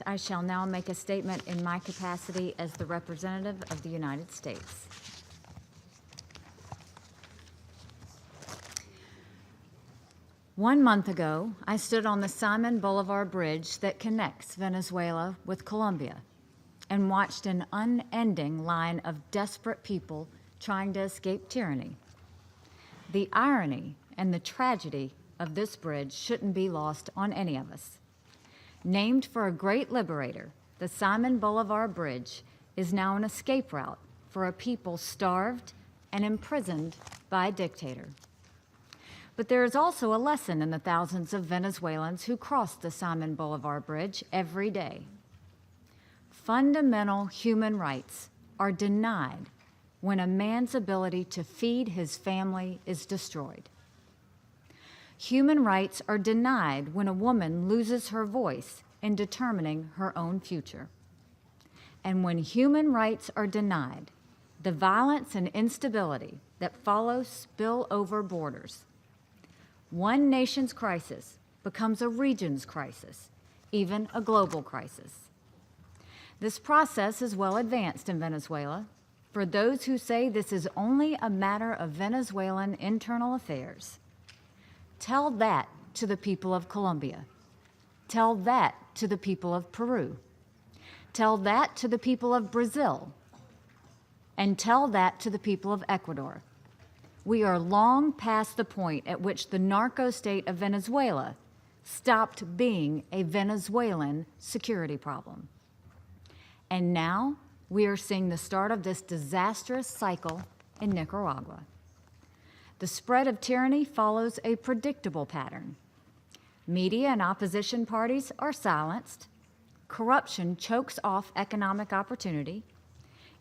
I shall now make a statement in my capacity as the representative of the United States. One month ago, I stood on the Simon Bolivar Bridge that connects Venezuela with Colombia and watched an unending line of desperate people trying to escape tyranny. The irony and the tragedy of this bridge shouldn't be lost on any of us. Named for a great liberator, the Simon Bolivar Bridge is now an escape route for a people starved and imprisoned by a dictator. But there is also a lesson in the thousands of Venezuelans who cross the Simon Bolivar Bridge every day. Fundamental human rights are denied when a man's ability to feed his family is destroyed. Human rights are denied when a woman loses her voice in determining her own future. And when human rights are denied, the violence and instability that follow spill over borders. One nation's crisis becomes a region's crisis, even a global crisis. This process is well advanced in Venezuela. For those who say this is only a matter of Venezuelan internal affairs, tell that to the people of Colombia. Tell that to the people of Peru. Tell that to the people of Brazil. And tell that to the people of Ecuador. We are long past the point at which the narco state of Venezuela stopped being a Venezuelan security problem. And now we are seeing the start of this disastrous cycle in Nicaragua. The spread of tyranny follows a predictable pattern. Media and opposition parties are silenced. Corruption chokes off economic opportunity.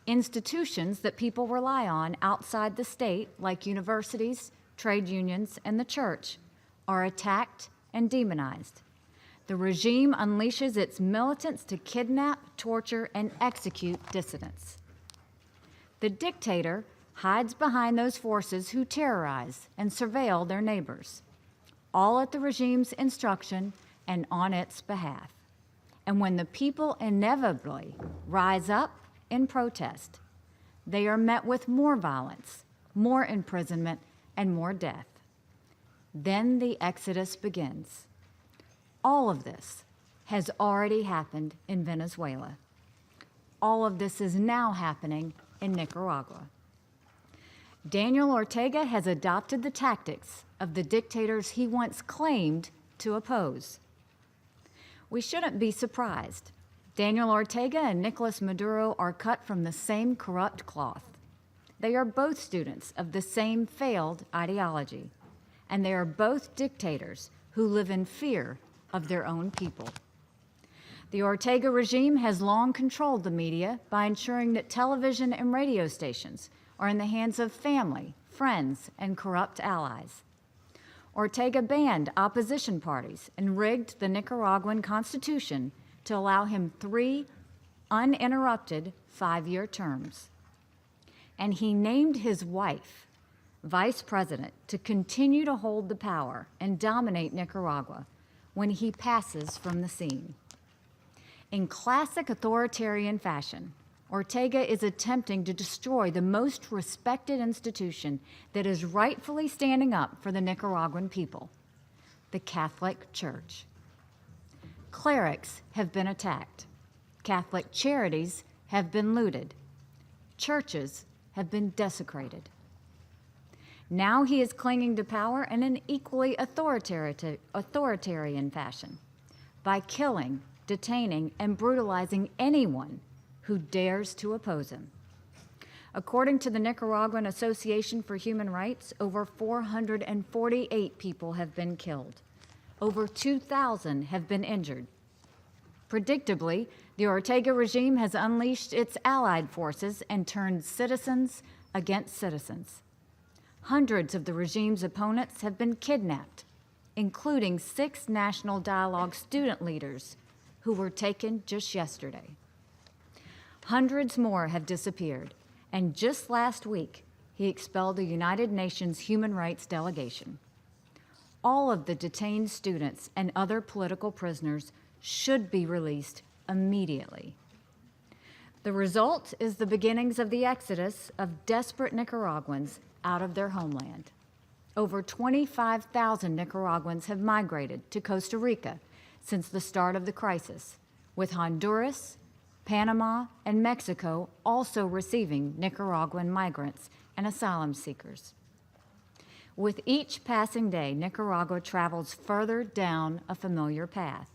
Institutions that people rely on outside the state, like universities, trade unions, and the church, are attacked and demonized. The regime unleashes its militants to kidnap, torture, and execute dissidents. The dictator hides behind those forces who terrorize and surveil their neighbors, all at the regime's instruction and on its behalf. And when the people inevitably rise up in protest, they are met with more violence, more imprisonment, and more death. Then the exodus begins. All of this has already happened in Venezuela. All of this is now happening in Nicaragua. Daniel Ortega has adopted the tactics of the dictators he once claimed to oppose. We shouldn't be surprised. Daniel Ortega and Nicolas Maduro are cut from the same corrupt cloth. They are both students of the same failed ideology, and they are both dictators who live in fear of their own people. The Ortega regime has long controlled the media by ensuring that television and radio stations are in the hands of family, friends, and corrupt allies. Ortega banned opposition parties and rigged the Nicaraguan Constitution to allow him 3 uninterrupted 5-year terms. And he named his wife vice president to continue to hold the power and dominate Nicaragua when he passes from the scene. In classic authoritarian fashion, Ortega is attempting to destroy the most respected institution that is rightfully standing up for the Nicaraguan people, the Catholic Church. Clerics have been attacked. Catholic charities have been looted. Churches have been desecrated. Now he is clinging to power in an equally authoritarian fashion by killing, detaining, and brutalizing anyone who dares to oppose him. According to the Nicaraguan Association for Human Rights, over 448 people have been killed. Over 2,000 have been injured. Predictably, the Ortega regime has unleashed its allied forces and turned citizens against citizens. Hundreds of the regime's opponents have been kidnapped, including 6 National Dialogue student leaders who were taken just yesterday. Hundreds more have disappeared, and just last week, he expelled the United Nations Human Rights Delegation. All of the detained students and other political prisoners should be released immediately. The result is the beginnings of the exodus of desperate Nicaraguans out of their homeland. Over 25,000 Nicaraguans have migrated to Costa Rica since the start of the crisis, with Honduras, Panama, and Mexico also receiving Nicaraguan migrants and asylum seekers. With each passing day, Nicaragua travels further down a familiar path.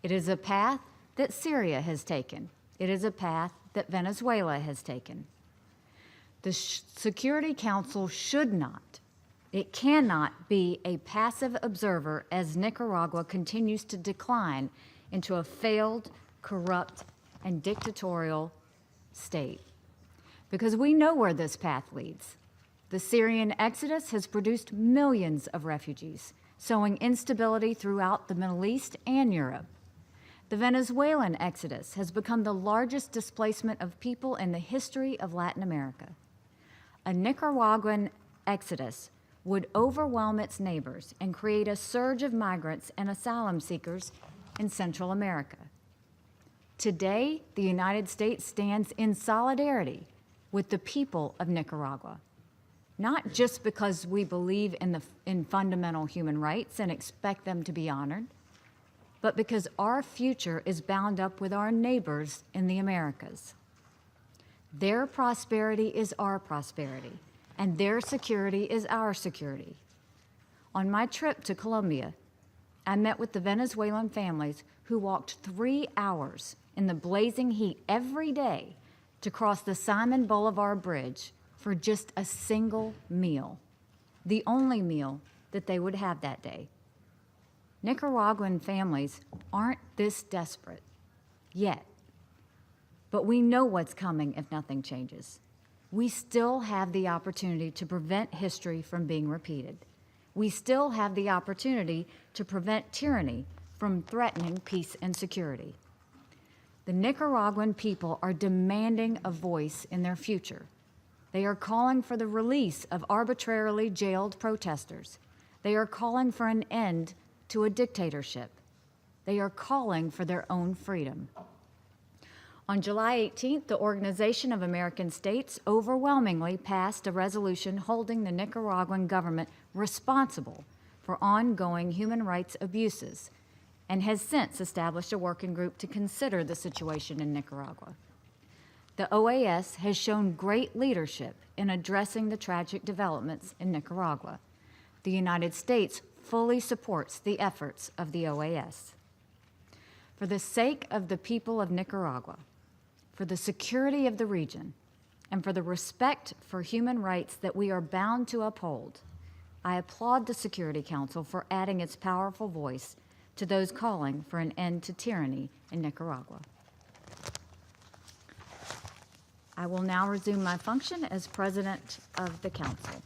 It is a path that Syria has taken. It is a path that Venezuela has taken. The Security Council should not, it cannot be a passive observer as Nicaragua continues to decline into a failed, corrupt, and dictatorial state. Because we know where this path leads. The Syrian exodus has produced millions of refugees, sowing instability throughout the Middle East and Europe. The Venezuelan exodus has become the largest displacement of people in the history of Latin America. A Nicaraguan exodus would overwhelm its neighbors and create a surge of migrants and asylum seekers in Central America. Today, the United States stands in solidarity with the people of Nicaragua, not just because we believe in fundamental human rights and expect them to be honored, but because our future is bound up with our neighbors in the Americas. Their prosperity is our prosperity, and their security is our security. On my trip to Colombia, I met with the Venezuelan families who walked 3 hours in the blazing heat every day to cross the Simon Bolivar Bridge for just a single meal, the only meal that they would have that day. Nicaraguan families aren't this desperate yet, but we know what's coming if nothing changes. We still have the opportunity to prevent history from being repeated. We still have the opportunity to prevent tyranny from threatening peace and security. The Nicaraguan people are demanding a voice in their future. They are calling for the release of arbitrarily jailed protesters. They are calling for an end to a dictatorship. They are calling for their own freedom. On July 18th, the Organization of American States overwhelmingly passed a resolution holding the Nicaraguan government responsible for ongoing human rights abuses and has since established a working group to consider the situation in Nicaragua. The OAS has shown great leadership in addressing the tragic developments in Nicaragua. The United States fully supports the efforts of the OAS. For the sake of the people of Nicaragua, for the security of the region, and for the respect for human rights that we are bound to uphold, I applaud the Security Council for adding its powerful voice to those calling for an end to tyranny in Nicaragua. I will now resume my function as President of the Council.